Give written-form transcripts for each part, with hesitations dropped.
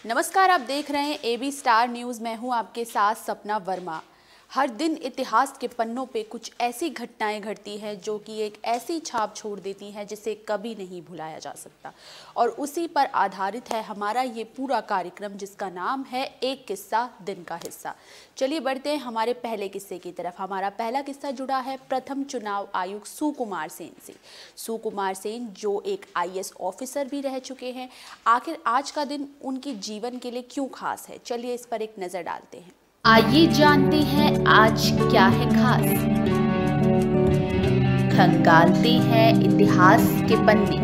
नमस्कार, आप देख रहे हैं एबी स्टार न्यूज़। मैं हूं आपके साथ सपना वर्मा। हर दिन इतिहास के पन्नों पे कुछ ऐसी घटनाएं घटती हैं जो कि एक ऐसी छाप छोड़ देती हैं जिसे कभी नहीं भुलाया जा सकता, और उसी पर आधारित है हमारा ये पूरा कार्यक्रम जिसका नाम है एक किस्सा दिन का हिस्सा। चलिए बढ़ते हैं हमारे पहले किस्से की तरफ। हमारा पहला किस्सा जुड़ा है प्रथम चुनाव आयुक्त सुकुमार सेन से। सुकुमार सेन जो एक IAS ऑफिसर भी रह चुके हैं, आखिर आज का दिन उनके जीवन के लिए क्यों खास है, चलिए इस पर एक नज़र डालते हैं। आइए जानते हैं आज क्या है खास। खंगालते हैं इतिहास के पन्ने।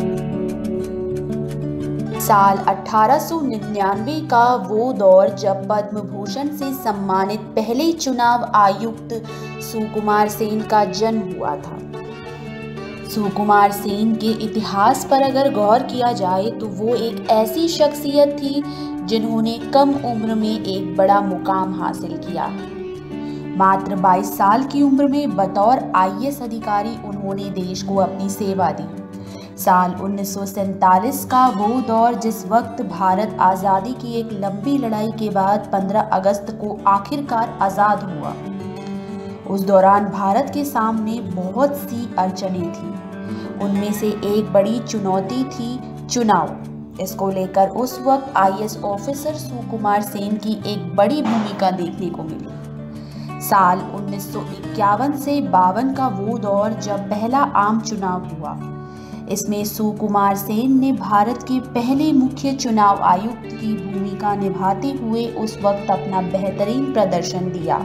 साल 1899 का वो दौर जब पद्म भूषण से सम्मानित पहले चुनाव आयुक्त सुकुमार सेन का जन्म हुआ था। सुकुमार सेन के इतिहास पर अगर गौर किया जाए तो वो एक ऐसी शख्सियत थी जिन्होंने कम उम्र में एक बड़ा मुकाम हासिल किया। मात्र 22 साल की उम्र में बतौर IAS अधिकारी उन्होंने देश को अपनी सेवा दी। साल 1947 का वो दौर जिस वक्त भारत आज़ादी की एक लंबी लड़ाई के बाद 15 अगस्त को आखिरकार आज़ाद हुआ। उस दौरान भारत के सामने बहुत सी अड़चनें थीं। उनमें से एक बड़ी चुनौती थी चुनाव। इसको लेकर उस वक्त IAS ऑफिसर सुकुमार सेन की एक बड़ी भूमिका देखने को मिली। साल 1951 से 52 का वो दौर जब पहला आम चुनाव हुआ, इसमें सुकुमार सेन ने भारत के पहले मुख्य चुनाव आयुक्त की भूमिका निभाते हुए उस वक्त अपना बेहतरीन प्रदर्शन दिया।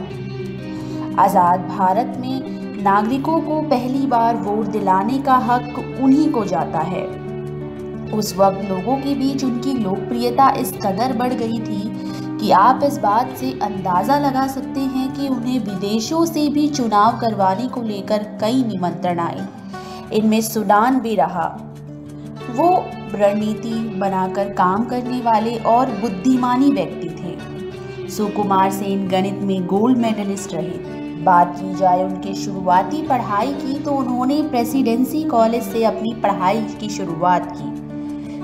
आज़ाद भारत में नागरिकों को पहली बार वोट दिलाने का हक उन्हीं को जाता है। उस वक्त लोगों के बीच उनकी लोकप्रियता इस कदर बढ़ गई थी कि आप इस बात से अंदाज़ा लगा सकते हैं कि उन्हें विदेशों से भी चुनाव करवाने को लेकर कई निमंत्रण आए। इनमें सूडान भी रहा। वो रणनीति बनाकर काम करने वाले और बुद्धिमानी व्यक्ति थे। सुकुमार सेन गणित में गोल्ड मेडलिस्ट रहे। बात की जाए उनके शुरुआती पढ़ाई की तो उन्होंने प्रेसिडेंसी कॉलेज से अपनी पढ़ाई की शुरुआत की।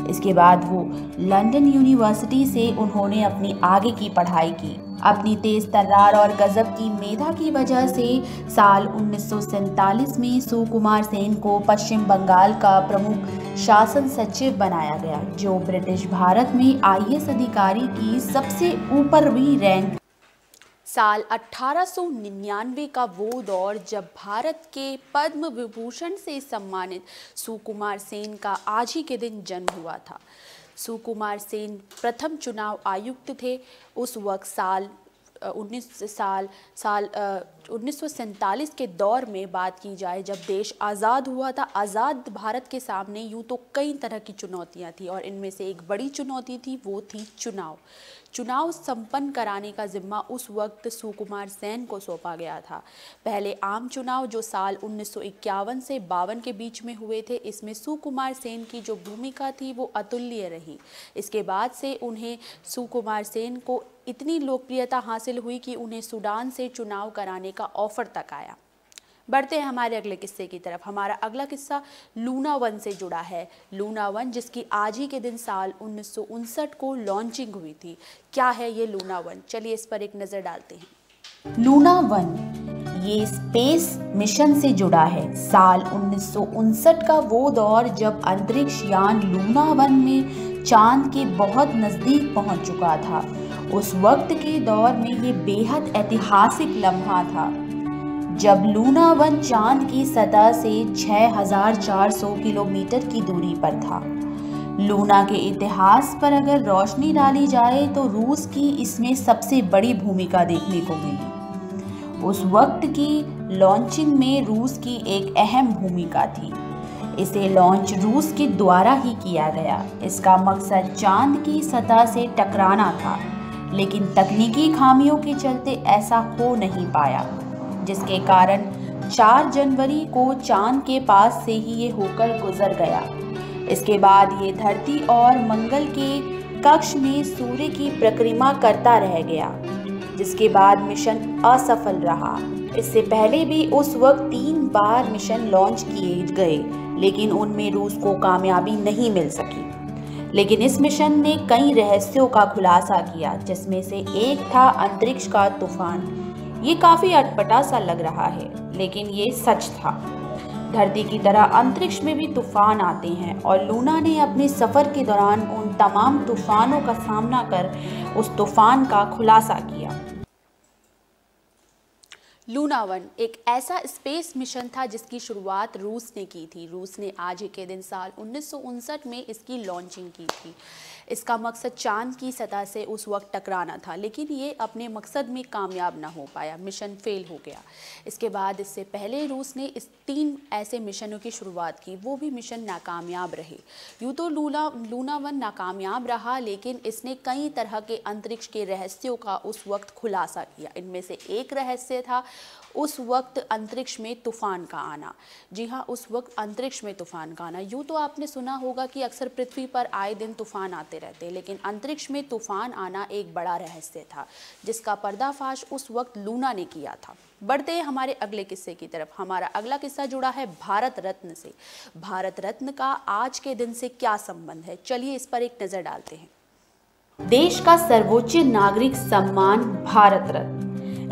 इसके बाद वो लंदन यूनिवर्सिटी से उन्होंने अपनी आगे की पढ़ाई की। अपनी तेज तर्रार और गजब की मेधा की वजह से साल 1947 में सुकुमार सेन को पश्चिम बंगाल का प्रमुख शासन सचिव बनाया गया, जो ब्रिटिश भारत में IAS अधिकारी की सबसे ऊपरवी रैंक। साल 1899 का वो दौर जब भारत के पद्म विभूषण से सम्मानित सुकुमार सेन का आज ही के दिन जन्म हुआ था। सुकुमार सेन प्रथम चुनाव आयुक्त थे। उस वक्त साल 1947 के दौर में बात की जाए जब देश आज़ाद हुआ था। आज़ाद भारत के सामने यूँ तो कई तरह की चुनौतियाँ थी और इनमें से एक बड़ी चुनौती थी, वो थी चुनाव संपन्न कराने का जिम्मा उस वक्त सुकुमार सेन को सौंपा गया था। पहले आम चुनाव जो साल 1951 से 52 के बीच में हुए थे, इसमें सुकुमार सेन की जो भूमिका थी वो अतुल्य रही। इसके बाद से उन्हें सुकुमार सेन को इतनी लोकप्रियता हासिल हुई कि उन्हें सूडान से चुनाव कराने का ऑफर तक आया। बढ़ते हैं हमारे अगले किस्से की तरफ। हमारा अगला किस्सा लूना वन से जुड़ा है। लूना वन जिसकी आज ही के दिन साल 1959 को लॉन्चिंग हुई थी। क्या है ये लूना वन, चलिए इस पर एक नज़र डालते हैं। लूना वन ये स्पेस मिशन से जुड़ा है। साल 1959 का वो दौर जब अंतरिक्ष यान लूना वन में चांद के बहुत नज़दीक पहुंच चुका था। उस वक्त के दौर में ये बेहद ऐतिहासिक लम्हा था जब लूना वन चांद की सतह से 6400 किलोमीटर की दूरी पर था। लूना के इतिहास पर अगर रोशनी डाली जाए तो रूस की इसमें सबसे बड़ी भूमिका देखने को मिली। उस वक्त की लॉन्चिंग में रूस की एक अहम भूमिका थी। इसे लॉन्च रूस के द्वारा ही किया गया। इसका मकसद चांद की सतह से टकराना था, लेकिन तकनीकी खामियों के चलते ऐसा हो नहीं पाया, जिसके कारण 4 जनवरी को चांद के पास से ही ये होकर गुजर गया। इसके बाद ये धरती और मंगल के कक्ष में सूर्य की परिक्रमा करता रह गया, जिसके बाद मिशन असफल रहा। इससे पहले भी उस वक्त 3 बार मिशन लॉन्च किए गए, लेकिन उनमें रूस को कामयाबी नहीं मिल सकी। लेकिन इस मिशन ने कई रहस्यों का खुलासा किया, जिसमें से एक था अंतरिक्ष का तूफान। ये काफी अटपटा सा लग रहा है, लेकिन ये सच था। धरती की तरह अंतरिक्ष में भी तूफान आते हैं और लूना ने अपने सफर के दौरान उन तमाम तूफानों का सामना कर उस तूफान का खुलासा किया। लूना 1 एक ऐसा स्पेस मिशन था जिसकी शुरुआत रूस ने की थी। रूस ने आज ही के दिन साल 1959 में इसकी लॉन्चिंग की थी। इसका मकसद चांद की सतह से उस वक्त टकराना था, लेकिन ये अपने मकसद में कामयाब ना हो पाया। मिशन फेल हो गया। इसके बाद इससे पहले रूस ने इस 3 ऐसे मिशनों की शुरुआत की, वो भी मिशन नाकामयाब रहे। यूँ तो लूना 1 नाकामयाब रहा, लेकिन इसने कई तरह के अंतरिक्ष के रहस्यों का उस वक्त खुलासा किया। इनमें से एक रहस्य था उस वक्त अंतरिक्ष में तूफान का आना। जी हाँ, उस वक्त अंतरिक्ष में तूफान का आना। यूँ तो आपने सुना होगा कि अक्सर पृथ्वी पर आए दिन तूफान आते रहते हैं, लेकिन अंतरिक्ष में तूफान आना एक बड़ा रहस्य था, जिसका पर्दाफाश उस वक्त लूना ने किया था। बढ़ते हैं हमारे अगले किस्से की तरफ। हमारा अगला किस्सा जुड़ा है भारत रत्न से। भारत रत्न का आज के दिन से क्या संबंध है, चलिए इस पर एक नज़र डालते हैं। देश का सर्वोच्च नागरिक सम्मान भारत रत्न।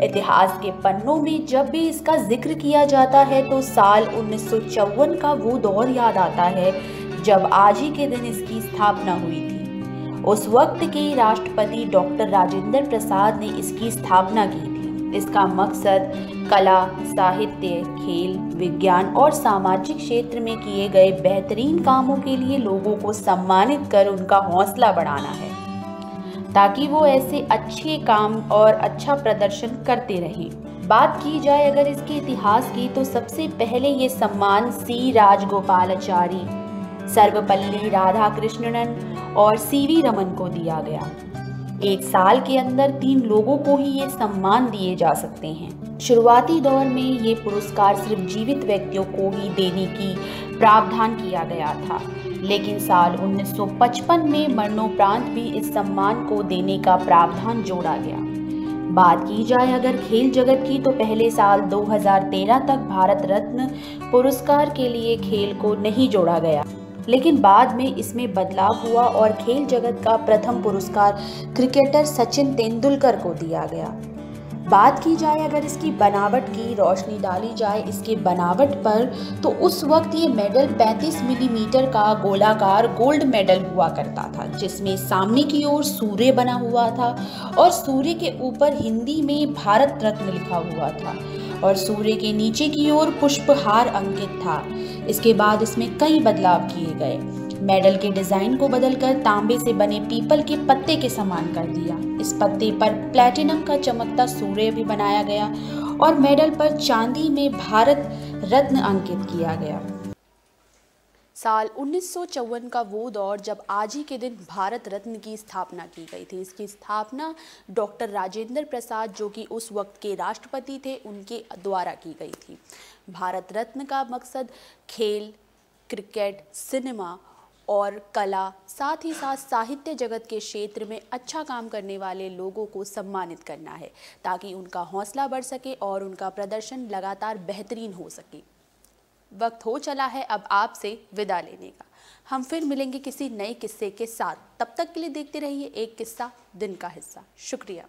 इतिहास के पन्नों में जब भी इसका जिक्र किया जाता है तो साल 1954 का वो दौर याद आता है जब आज ही के दिन इसकी स्थापना हुई थी। उस वक्त के राष्ट्रपति डॉक्टर राजेंद्र प्रसाद ने इसकी स्थापना की थी। इसका मकसद कला, साहित्य, खेल, विज्ञान और सामाजिक क्षेत्र में किए गए बेहतरीन कामों के लिए लोगों को सम्मानित कर उनका हौसला बढ़ाना है, ताकि वो ऐसे अच्छे काम और अच्छा प्रदर्शन करते रहें। बात की जाए अगर इसके इतिहास की, तो सबसे पहले ये सम्मान सी राजगोपालाचारी, सर्वपल्ली राधाकृष्णन और सीवी रमन को दिया गया। एक साल के अंदर 3 लोगों को ही ये सम्मान दिए जा सकते हैं। शुरुआती दौर में ये पुरस्कार सिर्फ जीवित व्यक्तियों को ही देने की प्रावधान किया गया था, लेकिन साल 1955 में मरणोपरांत भी इस सम्मान को देने का प्रावधान जोड़ा गया। बात की जाए अगर खेल जगत की, तो पहले साल 2013 तक भारत रत्न पुरस्कार के लिए खेल को नहीं जोड़ा गया, लेकिन बाद में इसमें बदलाव हुआ और खेल जगत का प्रथम पुरस्कार क्रिकेटर सचिन तेंदुलकर को दिया गया। बात की जाए अगर इसकी बनावट की, रोशनी डाली जाए इसके बनावट पर, तो उस वक्त ये मेडल 35 मिलीमीटर का गोलाकार गोल्ड मेडल हुआ करता था, जिसमें सामने की ओर सूर्य बना हुआ था और सूर्य के ऊपर हिंदी में भारत रत्न लिखा हुआ था और सूर्य के नीचे की ओर पुष्पहार अंकित था। इसके बाद इसमें कई बदलाव किए गए। मेडल के डिजाइन को बदलकर तांबे से बने पीपल के पत्ते के समान कर दिया। इस पत्ते पर प्लैटिनम का चमकता सूर्य भी बनाया गया और मेडल पर चांदी में भारत रत्न अंकित किया गया। साल 1954 का वो दौर जब आज ही के दिन भारत रत्न की स्थापना की गई थी। इसकी स्थापना डॉक्टर राजेंद्र प्रसाद, जो कि उस वक्त के राष्ट्रपति थे, उनके द्वारा की गई थी। भारत रत्न का मकसद खेल, क्रिकेट, सिनेमा और कला, साथ ही साथ साहित्य जगत के क्षेत्र में अच्छा काम करने वाले लोगों को सम्मानित करना है, ताकि उनका हौसला बढ़ सके और उनका प्रदर्शन लगातार बेहतरीन हो सके। वक्त हो चला है अब आपसे विदा लेने का। हम फिर मिलेंगे किसी नए किस्से के साथ। तब तक के लिए देखते रहिए एक किस्सा दिन का हिस्सा। शुक्रिया।